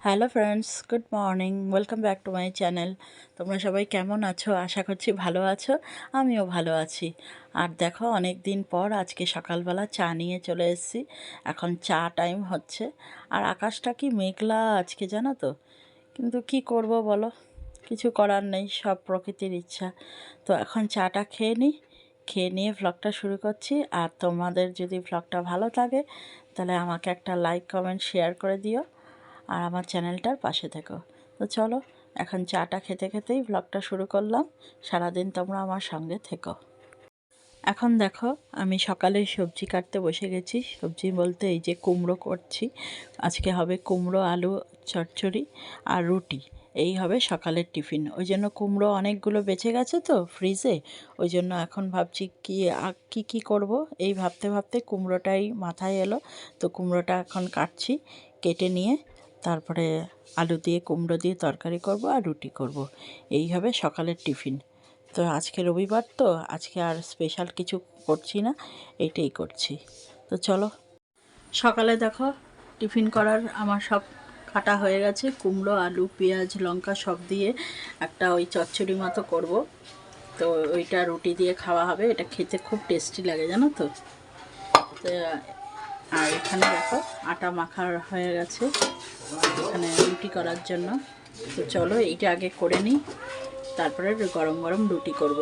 Hello friends, good morning, welcome back to my channel. তোমরা সবাই কেমন আছো? আশা করছি ভালো আছো। আমিও ভালো আছি। আর দেখো, অনেক দিন পর আজকে সকালবেলা চা নিয়ে চলে এসেছি। এখন চা টাইম হচ্ছে। আর আকাশটা কি মেঘলা আজকে, জানো তো। কিন্তু কি করব বলো, কিছু করার নেই, সব প্রকৃতির ইচ্ছা। তো এখন চাটা খেয়ে নিই, খেয়ে নিয়ে ভ্লগটা শুরু করছি। আর তোমাদের যদি ভ্লগটা ভালো লাগে তাহলে আমাকে একটা লাইক, কমেন্ট, শেয়ার করে দিও। আর আমার চ্যানেলটার পাশে থেকো। তো চলো, এখন চাটা খেতে খেতেই ব্লগটা শুরু করলাম। সারাদিন তোমরা আমার সঙ্গে থেকো। এখন দেখো, আমি সকালে সবজি কাটতে বসে গেছি। সবজি বলতে এই যে কুমড়ো করছি। আজকে হবে কুমড়ো আলু চচ্চড়ি আর রুটি। এই হবে সকালের টিফিন। ওই জন্য কুমড়ো অনেকগুলো বেঁচে গেছে তো ফ্রিজে। ওই জন্য এখন ভাবছি কি করব। এই ভাবতে ভাবতে কুমড়োটাই মাথায় এলো। তো কুমড়োটা এখন কাটছি, কেটে নিয়ে তারপরে আলু দিয়ে কুমড়ো দিয়ে তরকারি করব আর রুটি করব। এই হবে সকালের টিফিন। তো আজকে রবিবার, তো আজকে আর স্পেশাল কিছু করছি না, এইটাই করছি। তো চলো, সকালে দেখো টিফিন করার আমার সব কাটা হয়ে গেছে। কুমড়ো, আলু, পেঁয়াজ, লঙ্কা সব দিয়ে একটা ওই চচ্চড়ি মতো করব। তো ওইটা রুটি দিয়ে খাওয়া হবে। এটা খেতে খুব টেস্টি লাগে, জানো তো। আর এখানে দেখো আটা মাখা হয়ে গেছে এখানে রুটি করার জন্য। তো চলো এইটা আগে করে নিই, তারপরে গরম গরম রুটি করব।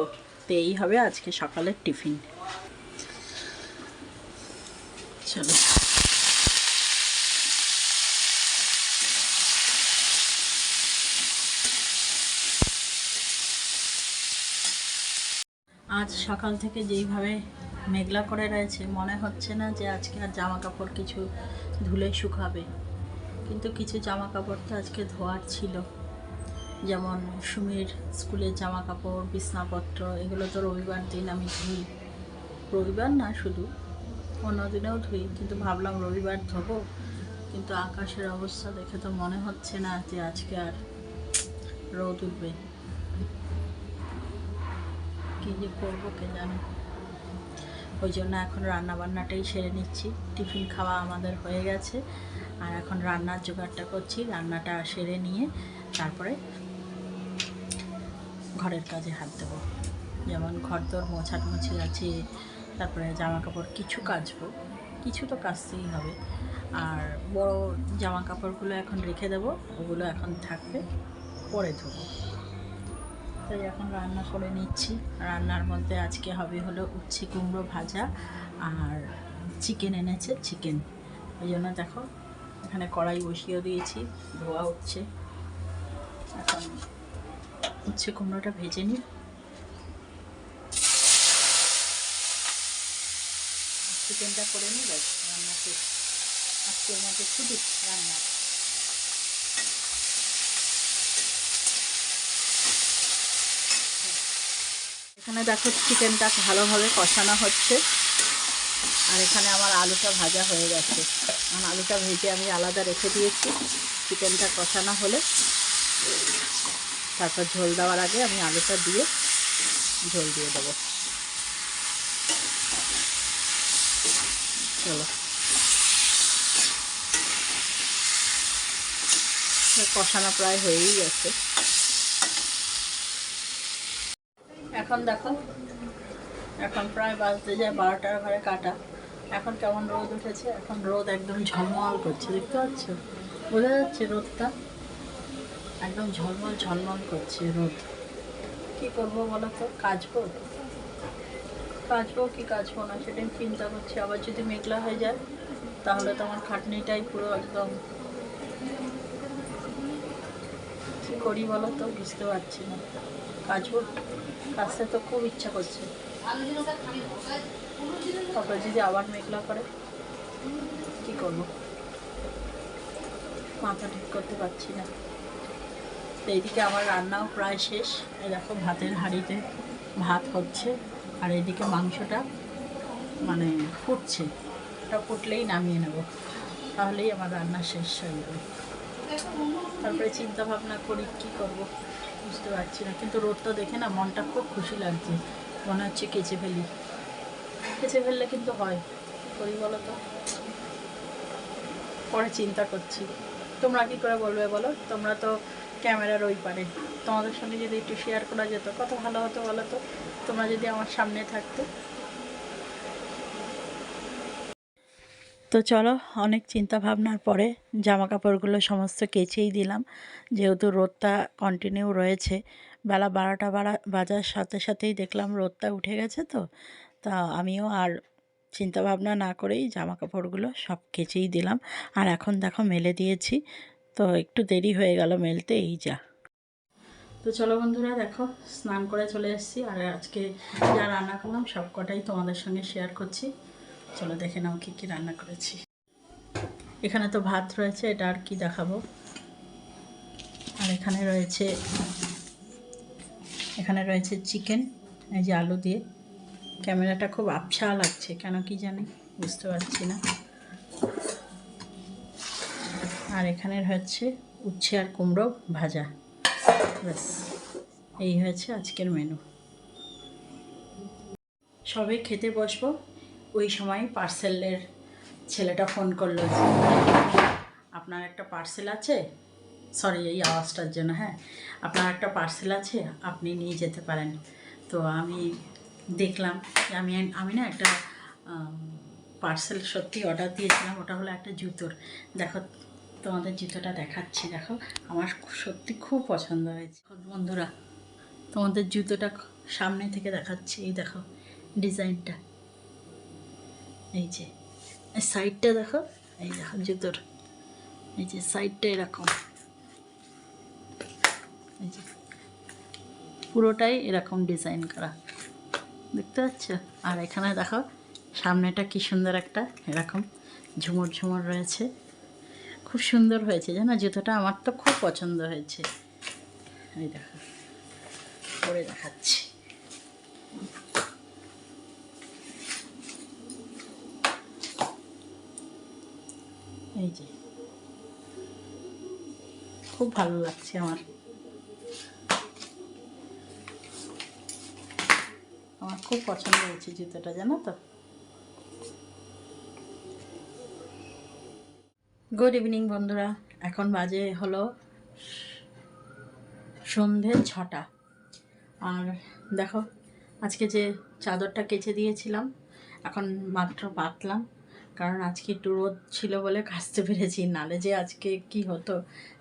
তো এই হবে আজকে সকালের টিফিন। চলো, আজ সকাল থেকে যেইভাবে মেঘলা করে রয়েছে, মনে হচ্ছে না যে আজকে আর জামা কাপড় কিছু ধুলে শুকাবে। কিন্তু কিছু জামা কাপড় তো আজকে ধোয়ার ছিল, যেমন সুমির স্কুলের জামা কাপড়, বিছনাপত্র, এগুলো তো রবিবার দিন আমি ধুই। রবিবার না, শুধু অন্য দিনেও ধুই, কিন্তু ভাবলাম রবিবার ধোবো। কিন্তু আকাশের অবস্থা দেখে তো মনে হচ্ছে না যে আজকে আর রোদ উঠবে। কী যে করবো কে জানে। ওই জন্য এখন রান্নাবান্নাটাই সেরে নিচ্ছি। টিফিন খাওয়া আমাদের হয়ে গেছে, আর এখন রান্নার জোগাড়টা করছি। রান্নাটা সেরে নিয়ে তারপরে ঘরের কাজে হাত দেবো। যেমন ঘর দোর মোছাটুছি আছে, তারপরে জামা কাপড় কিছু কাচবো, কিছু তো কাচতেই হবে। আর বড় জামা কাপড়গুলো এখন রেখে দেবো, ওগুলো এখন থাকবে, পরে ধোবো। তাই এখন রান্না করে নিচ্ছি। রান্নার মধ্যে আজকে হবে হলো উচ্ছে কুমড়ো ভাজা, আর চিকেন এনেছে, চিকেন। ওই জন্য দেখো এখানে কড়াই বসিয়ে দিয়েছি, ধোয়া উঠছে। এখন উচ্ছে কুমড়োটা ভেজে নিই, চিকেনটা করে নিই, ব্যাস রান্না শেষ। আজকের মতো ছুটি রান্না। এখানে দেখো চিকেনটা ভালোভাবে কষানো হচ্ছে, আর এখানে আমার আলুটা ভাজা হয়ে গেছে। কারণ আলুটা ভেজে আমি আলাদা রেখে দিয়েছি। চিকেনটা কষানো হলে তারপর ঝোল দেওয়ার আগে আমি আলুটা দিয়ে ঝোল দিয়ে দেবো। চলো, কষানো প্রায় হয়েই গেছে। এখন দেখো, এখন প্রায় বাজতে যায় 12টার ঘরে কাটা। এখন কেমন রোদ উঠেছে, এখন রোদ একদম ঝলমল করছে, দেখতে পাচ্ছ? বোঝা যাচ্ছে রোদটা একদম ঝলমল ঝলমল করছে রোদ। কী করবো বলো তো, কাচবো কি কাচবো না সেটাই চিন্তা করছি। আবার যদি মেঘলা হয়ে যায় তাহলে তো আমার খাটনিটাই পুরো একদম, কী করি বলো তো, বুঝতে পারছি না। কাচবো, কাচতে তো খুব ইচ্ছা করছে, তারপর যদি আবার মেঘলা করে কী করবো, মাথা ঠিক করতে পারছি না। তো এইদিকে আমার রান্নাও প্রায় শেষ। এই দেখো ভাতের হাঁড়িতে ভাত হচ্ছে, আর এইদিকে মাংসটা মানে ফুটছে। ওটা ফুটলেই নামিয়ে নেব, তাহলেই আমার রান্না শেষ হয়ে যাবে। তারপরে চিন্তা ভাবনা করি কী করব, বুঝতে পারছি না। কিন্তু রোদটা দেখে না মনটা খুব খুশি লাগছে, মনে হচ্ছে কেচে ফেললে কিন্তু হয়। কী করি বলো তো, পরে চিন্তা করছি। তোমরা কী করে বলবে বলো? তোমরা তো ক্যামেরার ওই পারে, তোমাদের সঙ্গে যদি একটু শেয়ার করা যেত কত ভালো হতো বলো তো, তোমরা যদি আমার সামনে থাকতো। তো চলো, অনেক চিন্তা ভাবনার পরে জামা কাপড়গুলো সমস্ত কেচেই দিলাম, যেহেতু রোদটা কন্টিনিউ রয়েছে। বেলা 12টা বাজার সাথে সাথেই দেখলাম রোদটা উঠে গেছে। তো তা আমিও আর চিন্তা ভাবনা না করেই জামা কাপড়গুলো সব কেচেই দিলাম। আর এখন দেখো মেলে দিয়েছি, তো একটু দেরি হয়ে গেল মেলতে, এই যা। তো চলো বন্ধুরা, দেখো স্নান করে চলে এসেছি, আর আজকে যা রান্না করলাম সব কটাই তোমাদের সঙ্গে শেয়ার করছি। চলো দেখে নাও কী কী রান্না করেছি। এখানে তো ভাত রয়েছে, এটা আর কি দেখাবো। আর এখানে রয়েছে চিকেন, এই যে আলু দিয়ে। ক্যামেরাটা খুব আবছা লাগছে কেন কি জানি, বুঝতে পারছি না। আর এখানে হচ্ছে উচ্ছে আর কুমড়ো ভাজা। ব্যাস, এই হয়েছে আজকের মেনু। সবে খেতে বসবো, ওই সময় পার্সেলের ছেলেটা ফোন করলো, আপনার একটা পার্সেল আছে, সরি এই আওয়াজটার জন্য, হ্যাঁ, আপনার একটা পার্সেল আছে, আপনি নিয়ে যেতে পারেন। তো আমি দেখলাম যে আমি না একটা পার্সেল সত্যি অর্ডার দিয়েছিলাম, ওটা হলো একটা জুতোর। দেখো তোমাদের জুতোটা দেখাচ্ছি, দেখো আমার সত্যি খুব পছন্দ হয়েছে বন্ধুরা। তোমাদের জুতোটা সামনে থেকে দেখাচ্ছি, এই দেখো ডিজাইনটা, এই যে সাইডটা দেখো, এই দেখো জুতোর এই যে সাইডটা এরকম, এই যে পুরোটাই এরকম ডিজাইন করা, দেখতে পাচ্ছ? আর এখানে দেখো সামনেটা কি সুন্দর একটা এরকম ঝুমুর ঝুমুর রয়েছে, খুব সুন্দর হয়েছে জানো জুতোটা, আমার তো খুব পছন্দ হয়েছে। এই দেখো পরে দেখাচ্ছি, এই যে খুব ভালো লাগছে আমার খুব পছন্দ হয়েছে জুতোটা জানো তো। গুড ইভিনিং বন্ধুরা, এখন বাজে হলো সন্ধে 6টা। আর দেখো আজকে যে চাদরটা কেচে দিয়েছিলাম এখন মাত্র পাতলাম, কারণ আজকে একটু রোদ ছিল বলে কাচতে পেরেছি, নালে যে আজকে কি হতো।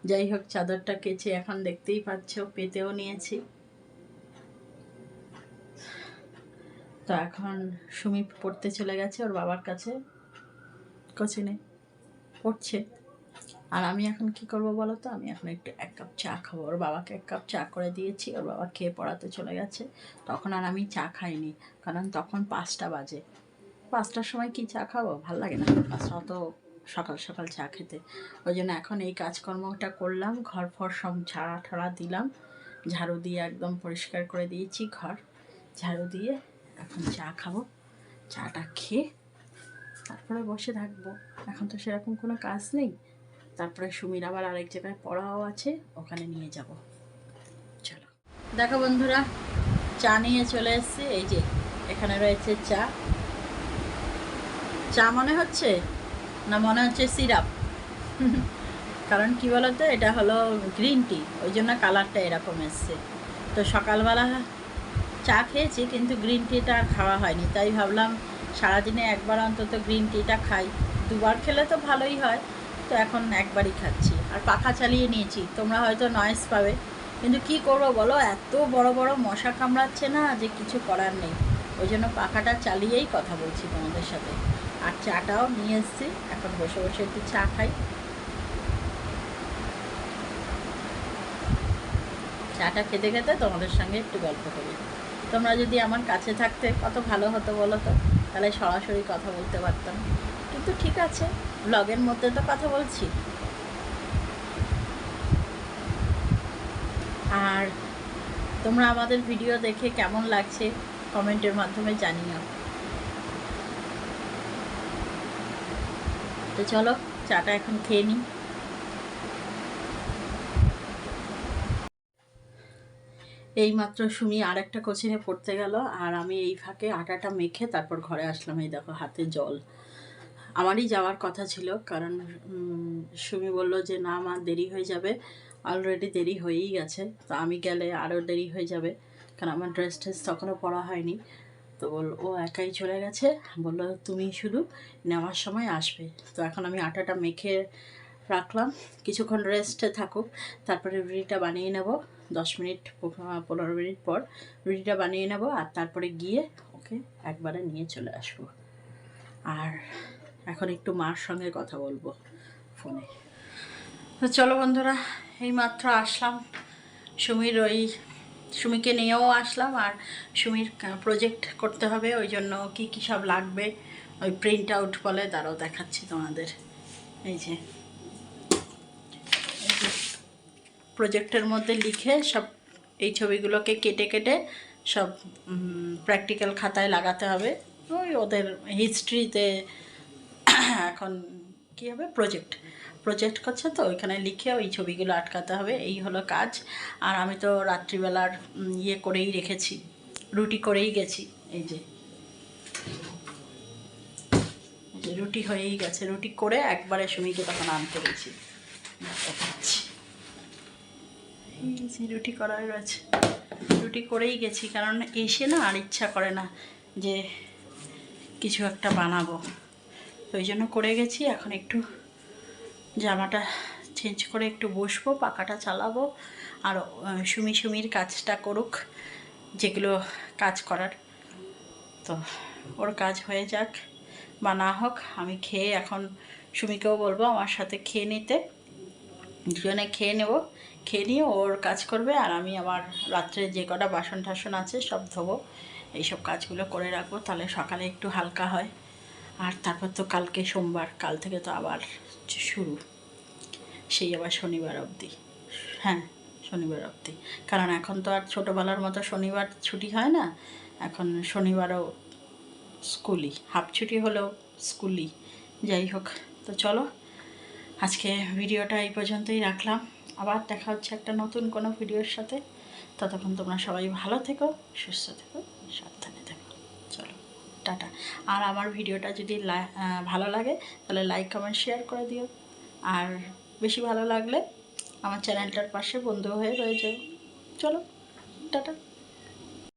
যাই হোক, চাদরটা কেচে এখন দেখতেই পাচ্ছ পেতেও নিয়েছি। তো এখন সুমি পড়তে চলে গেছে ওর বাবার কাছে, কোচিনে পড়ছে। আর আমি এখন কি করব বলো তো, আমি এখন একটু 1 কাপ চা খাবো। ওর বাবাকে 1 কাপ চা করে দিয়েছি, ওর বাবা খেয়ে পড়াতে চলে গেছে। তখন আর আমি চা খাইনি, কারণ তখন 5টা বাজে। 5টার সময় কি চা খাবো, ভাল লাগে না 5টা অত সকাল সকাল চা খেতে। ওই জন্য এখন এই কাজকর্মটা করলাম, ঘর ফর সব ঝাড়া ঠাড়া দিলাম, ঝাড়ু দিয়ে একদম পরিষ্কার করে দিয়েছি ঘর, ঝাড়ু দিয়ে এখন চা খাবো। চাটা খেয়ে তারপরে বসে থাকবো, এখন তো সেরকম কোনো কাজ নেই। তারপরে সুমির আবার আরেক জায়গায় পড়াও আছে, ওখানে নিয়ে যাব। চলো দেখো বন্ধুরা, চা নিয়ে চলে এসেছি, এই যে এখানে রয়েছে চা। চা মনে হচ্ছে না, মনে হচ্ছে সিরাপ। কারণ কি বলতো, এটা হলো গ্রিন টি, ওই জন্য কালারটা এরকম এসছে। তো সকালবেলা চা খেয়েছি কিন্তু গ্রিন টিটা আর খাওয়া হয়নি, তাই ভাবলাম সারাদিনে একবার অন্তত গ্রিন টিটা খাই। 2বার খেলে তো ভালোই হয়, তো এখন একবারই খাচ্ছি। আর পাখা চালিয়ে নিয়েছি, তোমরা হয়তো নয়েজ পাবে, কিন্তু কি করবো বলো, এত বড় বড় মশা কামড়াচ্ছে না যে কিছু করার নেই। ওই জন্য পাখাটা চালিয়েই কথা বলছি তোমাদের সাথে। আর চাটাও নিয়ে এসেছি, এখন বসে বসে একটু চা খাই। চাটা খেতে খেতে তোমাদের সঙ্গে একটু গল্প করি। তোমরা যদি আমার কাছে থাকতে কত ভালো হতো বলো তো, তাহলে সরাসরি কথা বলতে পারতাম। কিন্তু ঠিক আছে, ব্লগের মধ্যে তো কথা বলছি। আর তোমরা আমাদের ভিডিও দেখে কেমন লাগছে কমেন্টের মাধ্যমে জানিও। তো চলো চাটা এখন খেয়ে নিই। এইমাত্র সুমি আর একটা কোচিনে পড়তে গেল, আর আমি এই ফাঁকে আটাটা মেখে তারপর ঘরে আসলাম। এই দেখো হাতে জল, আমারই যাওয়ার কথা ছিল, কারণ সুমি বলল যে না আমার দেরি হয়ে যাবে, অলরেডি দেরি হয়েই গেছে, তো আমি গেলে আরও দেরি হয়ে যাবে, কারণ আমার ড্রেস ট্রেস তখনও পরা হয়নি। তো ও একাই চলে গেছে, বললো তুমি শুধু নেওয়ার সময় আসবে। তো এখন আমি আটাটা মেখে রাখলাম, কিছুক্ষণ রেস্টে থাকুক, তারপরে রুটিটা বানিয়ে নেব। 10 মিনিট 15 মিনিট পর রুটিটা বানিয়ে নেব, আর তারপরে গিয়ে ওকে একবারে নিয়ে চলে আসবো। আর এখন একটু মার সঙ্গে কথা বলবো ফোনে। তো চলো বন্ধুরা, এই মাত্র আসলাম, সুমিকে নিয়েও আসলাম, আর সুমির প্রজেক্ট করতে হবে, ওই জন্য কী কী সব লাগবে ওই প্রিন্ট আউট বলে, তারাও দেখাচ্ছি তোমাদের। এই যে প্রজেক্টের মধ্যে লিখে সব এই ছবিগুলোকে কেটে কেটে সব প্র্যাকটিক্যাল খাতায় লাগাতে হবে, ওই ওদের হিস্ট্রিতে এখন কী হবে, প্রজেক্ট করছে, তো ওইখানে লিখে ওই ছবিগুলো আটকাতে হবে, এই হলো কাজ। আর আমি তো রাত্রিবেলার করেই রেখেছি, রুটি করেই গেছি, এই যে রুটি হয়েই গেছে, রুটি করে একবারে সুমিকে তখন আনতে গেছি, দেখাচ্ছি। এই যে রুটি করা রয়েছে, রুটি করেই গেছি, কারণ এসে না আর ইচ্ছা করে না যে কিছু একটা বানাবো, ওই জন্য করে গেছি। এখন একটু জামাটা চেঞ্জ করে একটু বসবো, পাখাটা চালাবো, আর সুমির কাজটা করুক, যেগুলো কাজ করার, তো ওর কাজ হয়ে যাক বা না হোক, আমি খেয়ে এখন সুমিকেও বলবো আমার সাথে খেয়ে নিতে, দুজনে খেয়ে নেব, খেয়ে নিয়ে ওর কাজ করবে, আর আমি আমার রাত্রে যে কটা বাসন টাসন আছে সব ধোবো, এইসব কাজগুলো করে রাখবো, তাহলে সকালে একটু হালকা হয়। আর তারপর তো কালকে সোমবার, কাল থেকে তো আবার শুরু, সেই আবার শনিবার অবধি, হ্যাঁ শনিবার অবধি, কারণ এখন তো আর ছোটোবেলার মতো শনিবার ছুটি হয় না, এখন শনিবারও স্কুলই, হাফ ছুটি হলেও স্কুলই, যাই হোক। তো চলো আজকে ভিডিওটা এই পর্যন্তই রাখলাম, আবার দেখা হচ্ছে একটা নতুন কোনো ভিডিওর সাথে, ততক্ষণ তোমরা সবাই ভালো থেকো, সুস্থ থেকো, সাবধানে থেকো, চলো টাটা। আর আমার ভিডিওটা যদি ভালো লাগে তাহলে লাইক কমেন্ট শেয়ার করে দিও, আর বেশি ভালো লাগলে আমার চ্যানেলটার পাশে বন্ধু হয়ে রয়ে যাও। চলো টাটা।